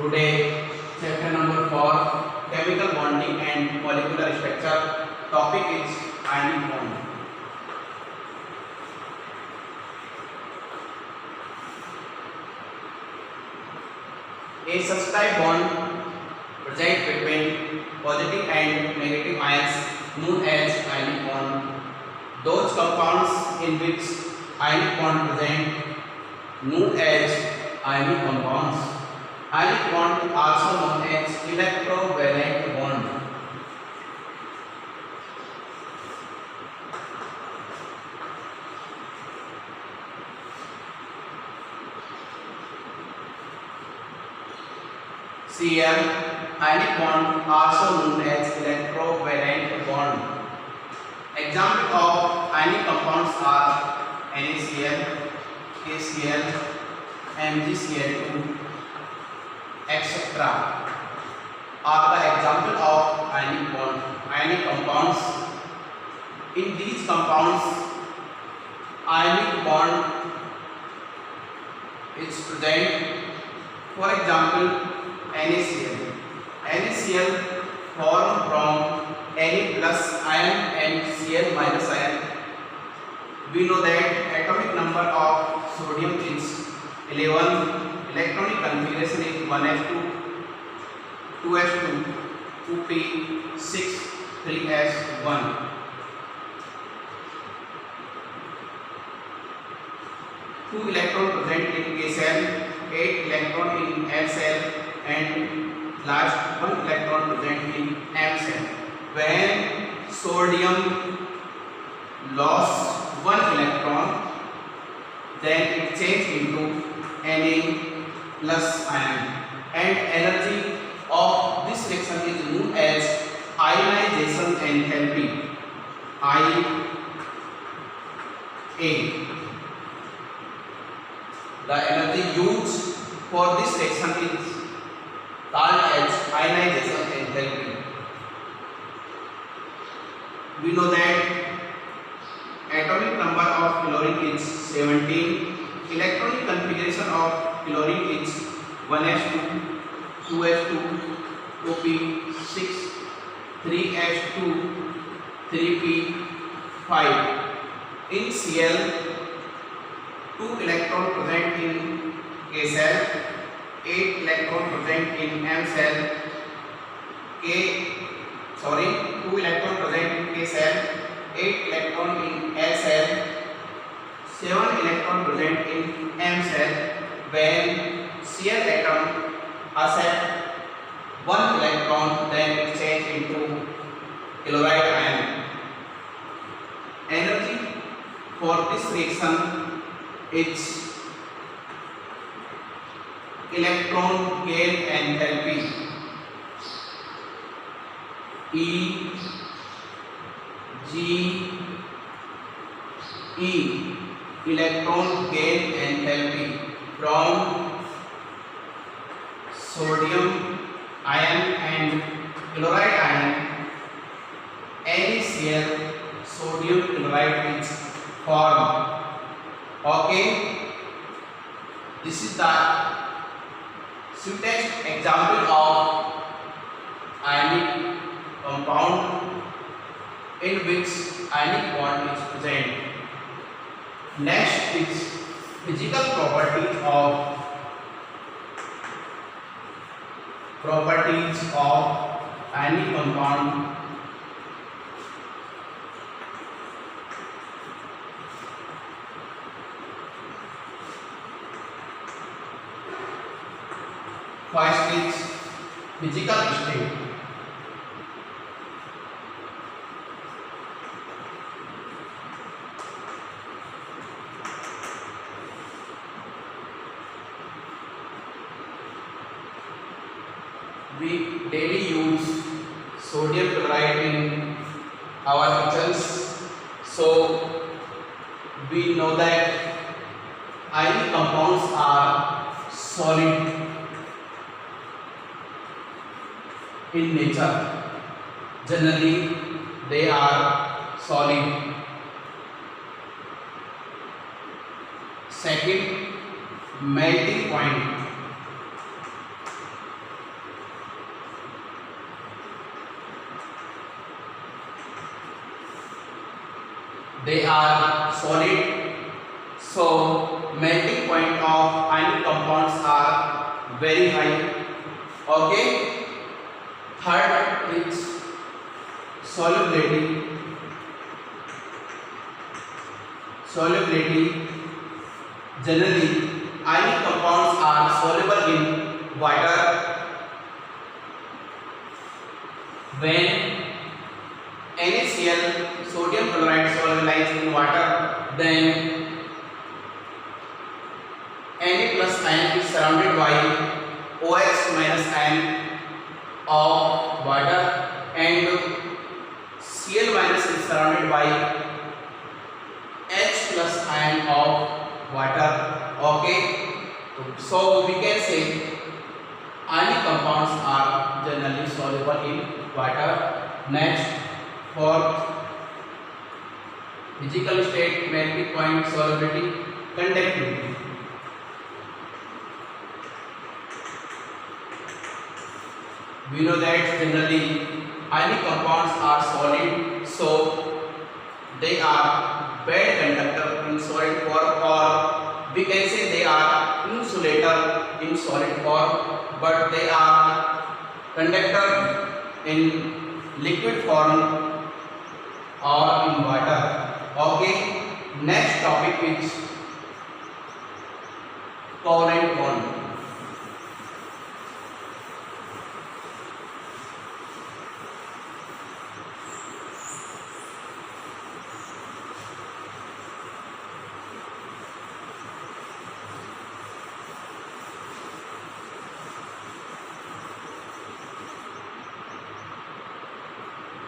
Today, chapter number 4, chemical bonding and molecular structure. Topic is ionic bond. A such type bond present between positive and negative ions known as ionic bond. Those compounds in which ionic bond present known as ionic compounds. Ionic bond also known as electrovalent bond. Cl ionic bond also known as electrovalent bond. Example of ionic compounds are NaCl, KCl, MgCl2, etc. are the example of ionic compounds. In these compounds, ionic bond is present. For example, NaCl. NaCl formed from Na plus ion and Cl minus ion. We know that atomic number of sodium is 11. Electronic configuration is 1s2, 2s2, 2p6, 3s1. Two electron present in K cell, 8 electron in L cell, and last 1 electron present in M cell. When sodium lost 1 electron, then it changed into Na plus ion, and energy of this reaction is known as ionization enthalpy, IA. The energy used for this reaction is called as ionization enthalpy. We know that atomic number of chlorine is 17. Electronic configuration of chlorine is 1s2, 2s2, 2p6, 3s2, 3p5. In Cl, 2 electron present in K cell, 8 electron present in M cell. 2 electron present in K cell, 8 electron in L cell, 7 electron present in M cell. When Cl atom accept 1 electron, then it change into chloride ion. Energy for this reaction is electron gain enthalpy, EGE, electron gain enthalpy from sodium ion and chloride ion. NaCl, sodium chloride is formed. Okay, this is the simplest example of ionic compound in which ionic bond is present. Next is physical properties of ionic compound. First is physical state. We daily use sodium chloride in our kitchens, so we know that ionic compounds are solid in nature. Generally, they are solid. Second, melting point. they are solid, so melting point of ionic compounds are very high. Okay. Third is solubility. Solubility. Generally, ionic compounds are soluble in water. When NaCl, sodium chloride, solubilized in water, then Na plus ion is surrounded by OH minus ion of water, and Cl minus is surrounded by H plus ion of water. Okay, so we can say ionic compounds are generally soluble in water. Next, fourth, physical state, melting point, solubility, conductivity. We know that generally ionic compounds are solid, so they are bad conductor in solid form, or we can say they are insulator in solid form, but they are conductor in liquid form or in water. Okay. Next topic is covalent bond.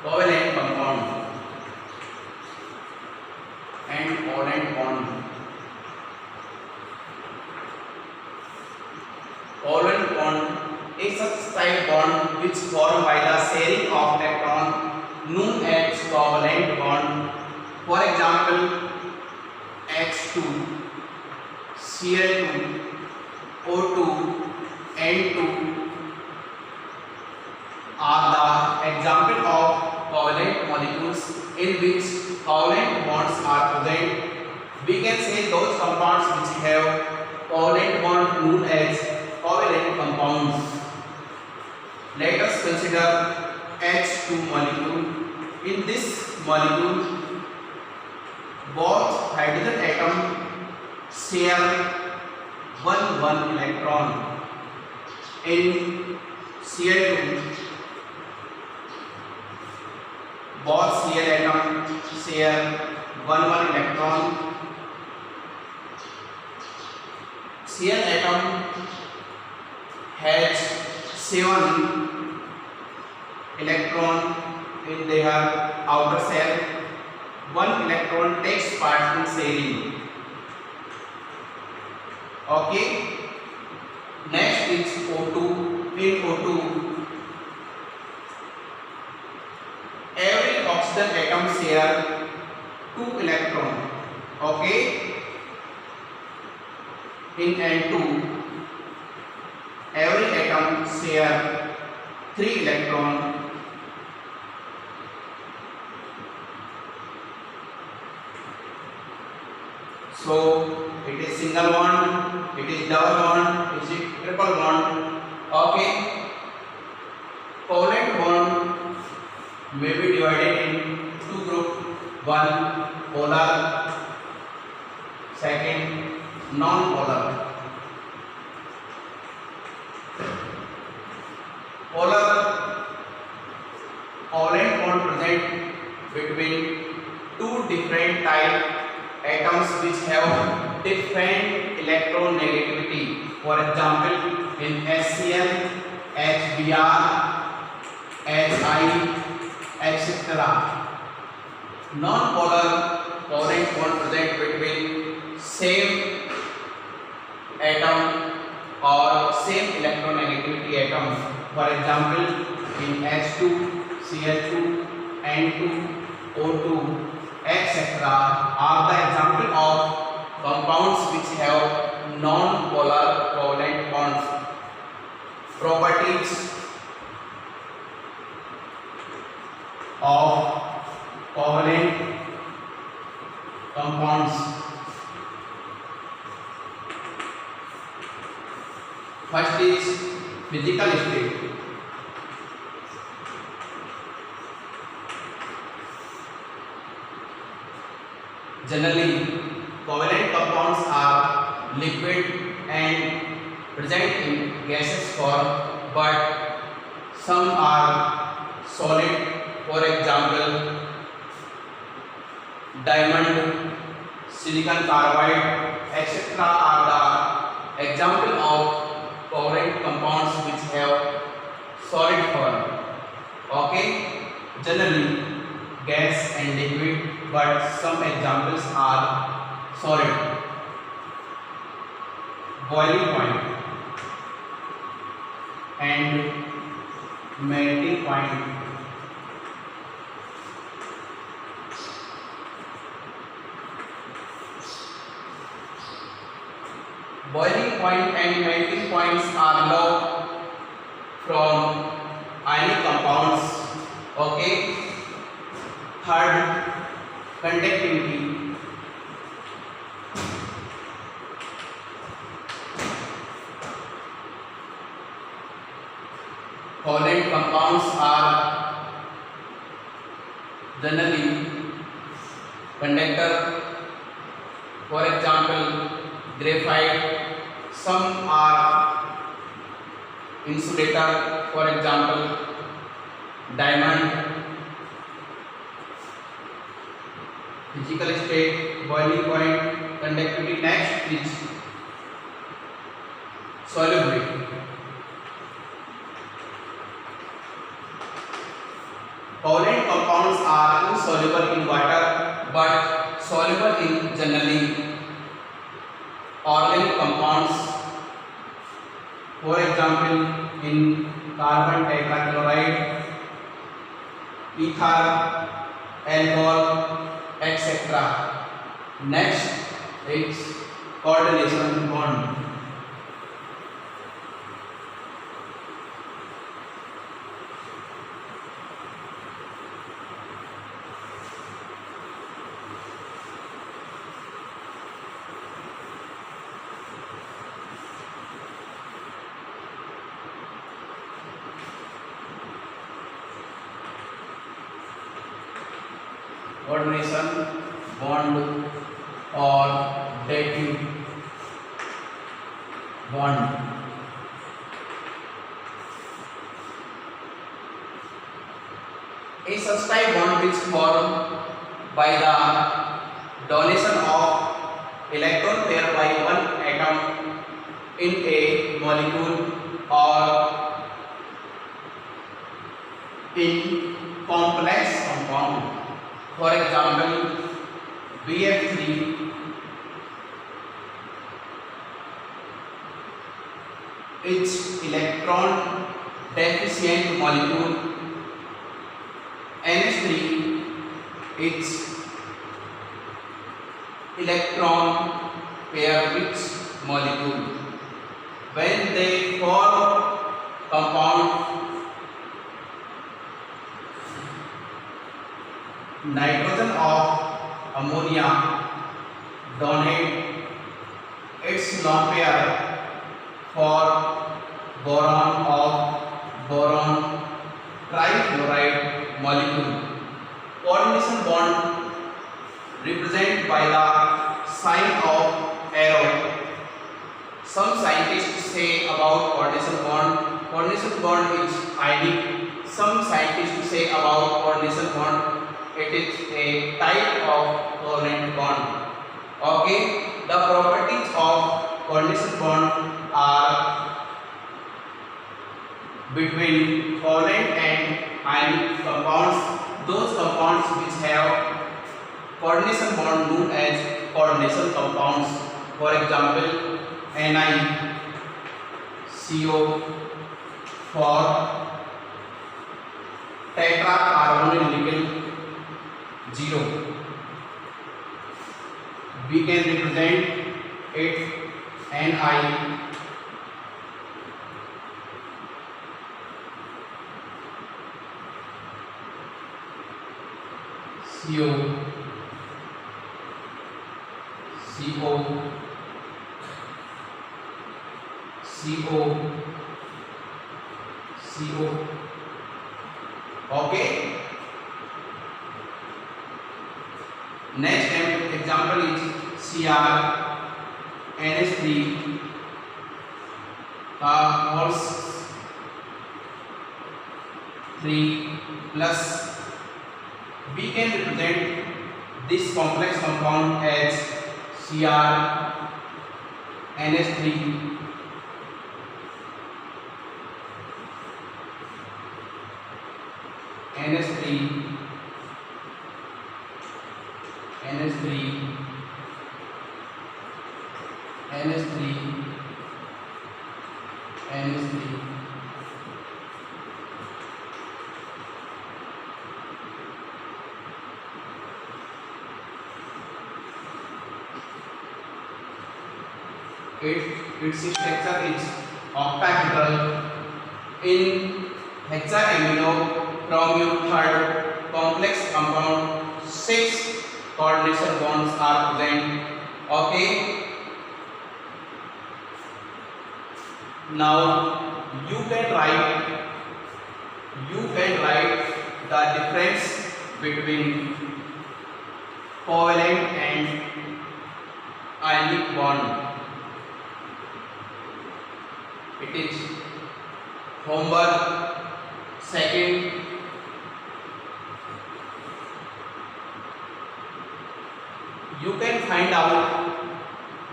Covalent compound and covalent bond. Covalent bond is such type bond which formed by the sharing of electron known as covalent bond. For example, H2, Cl2, O2, N2 are the example of covalent molecules in which covalent bonds are present. We can say those compounds which have covalent bond known as covalent compounds. Let us consider H2 molecule. In this molecule, both hydrogen atom share one electron. In Cl2, both Cl atom share one electron. Cl atom has 7 electron in their outer shell. 1 electron takes part in sharing. Okay. Next is O2. In O2, every oxygen atom share 2 electron. Okay. In N2, every atom share 3 electron. So it is single bond, it is double bond, it is triple bond. Okay. Covalent bond may be divided in two groups. One polar, second non-polar. Polar covalent bond present between two different type atoms which have different electronegativity. For example, in HCl, HBr, HI, etc. Non-polar covalent bond present between same atom or same electronegativity atom. For example, in H2, Cl2, N2, O2, etc. are the example of compounds which have non-polar covalent bonds. Properties of covalent compounds. First is physical state. Generally, covalent compounds are liquid and present in gaseous form, but some are solid. For example, diamond, silicon carbide, etc. are the example of covalent compounds which have solid form. Okay, generally gas and liquid, but some examples are solid. Boiling point and melting point. Boiling point and melting points are low from ionic compounds. Okay. Third, conductivity. Covalent compounds are generally conductor. For example, graphite. Some are insulator. For example, diamond. Physical state, boiling point, conductivity. Next is solubility. Covalent compounds are insoluble in water but soluble in generally organic compounds. For example, in carbon tetrachloride, ether, alcohol, etc. Next is coordination bond. Coordination bond or dative bond. A such type bond is formed by the donation of electron pair by one atom in a molecule or in complex compound. For example, BF3 is electron deficient molecule. NH3 is electron pair rich molecule. When they form compound, nitrogen of ammonia donate its lone pair for boron of boron trifluoride molecule. Coordination bond represented by the sign of arrow. Some scientists say about coordination bond is ionic. Some scientists say about coordination bond it is a type of covalent bond. Okay, the properties of coordination bond are between covalent and ionic compounds. Those compounds which have coordination bond known as coordination compounds. For example, NiCO for tetracarbonyl nickel 0. We can represent it Ni CO CO, CO, CO. Okay. Next example is Cr NH3 whole 3 plus. We can represent this complex compound as Cr NH3 NH3 NH3 NH3 NH3. Its structure is octahedral. In hexaamino chromium third complex compound, 6 coordination bonds are present. Okay. Now you can write the difference between covalent and ionic bond. It is homework second. You can find out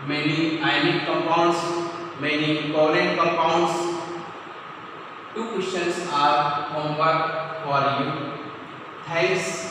many ionic compounds, many covalent compounds. 2 questions are homework for you. Thanks.